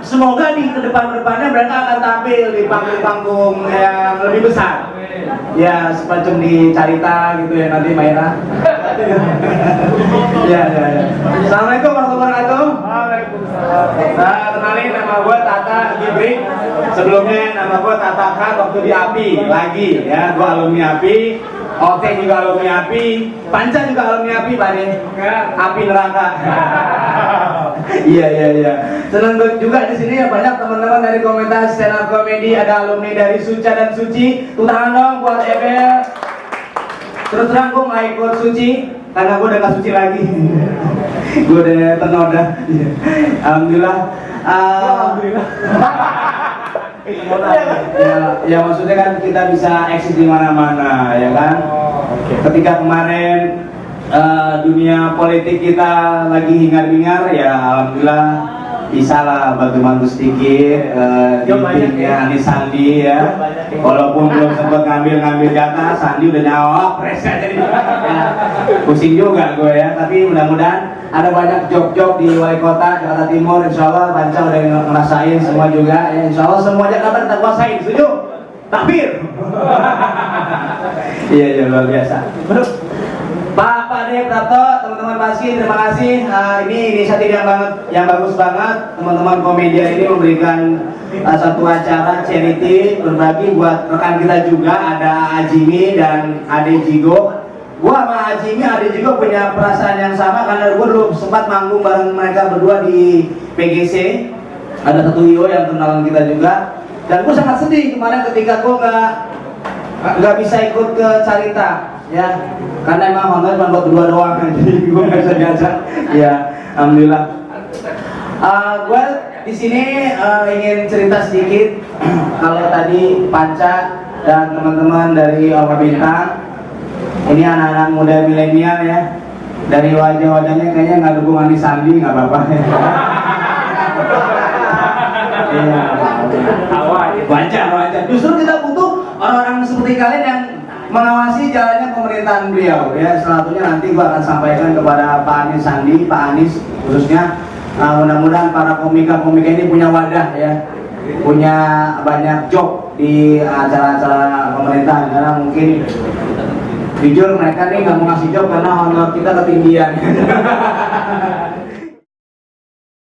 semoga di kedepannya mereka akan tampil di panggung-panggung yang lebih besar. Ya, semacam di Carita gitu ya nanti Maira. Ya. Assalamualaikum warahmatullahi wabarakatuh. Waalaikumsalam. Nah, kenalin nama gue Tata Gibrik. Sebelumnya nama gue Tata Khan waktu di API lagi ya, gue alumni API. Oke juga alumni API, Panca juga alumni API, Pak nih. API neraka. Iya. Senang juga di sini ya, banyak teman-teman dari komunitas stand up comedy, ada alumni dari Suca dan Suci. Tepuk tangan dong buat Ebel. Terus terang gue nggak ikut Suci karena gue udah nggak suci lagi. Gue udah ternoda. Alhamdulillah. Alhamdulillah. Ya maksudnya kan kita bisa eksis di mana-mana ya kan. Ketika kemarin dunia politik kita lagi hingar-bingar ya alhamdulillah bisa lah bantu-bantu sedikit di timnya Anies Sandi ya. Walaupun belum sempat ngambil jatah, Sandi udah nyawak presnya jadi ya, pusing juga gue ya. Tapi mudah-mudahan ada banyak job-job di wali kota Jakarta Timur. Insya Allah Panca udah ngerasain semua juga ya. Insya Allah semua Jakarta kita kuasain, setuju? Takbir. Iya luar biasa. Pak Ade Prapto, teman-teman Paski, terima kasih. Ini inisiatif yang bagus banget. Teman-teman komedian ini memberikan satu acara charity berbagi buat rekan kita juga. Ada Ajimi dan Ade Jigo. Gua sama Ajimi, Ade Jigo punya perasaan yang sama karena gua dulu sempat manggung bareng mereka berdua di PGC. Ada satu IO yang kenalan kita juga. Dan gua sangat sedih kemarin ketika gua nggak bisa ikut ke Carita. Ya, karena emang honor cuma buat berdua doang, jadi gue nggak bisa diajak. Ya, alhamdulillah. Gue di sini ingin cerita sedikit. Kalau tadi Panca dan teman-teman dari Orma Bintang, ini anak-anak muda milenial ya. Dari wajah-wajahnya kayaknya nggak dukung Anies Sandi, nggak apa-apa. Iya. Wajar. Justru kita butuh orang-orang seperti kalian yang mengawasi jalannya pemerintahan beliau ya. Salah satunya nanti gua akan sampaikan kepada Pak Anies Sandi, Pak Anies khususnya. Mudah-mudahan para komika ini punya wadah ya, punya banyak job di acara-acara pemerintahan karena mungkin jujur mereka nih nggak mau ngasih job karena honor kita ketinggian.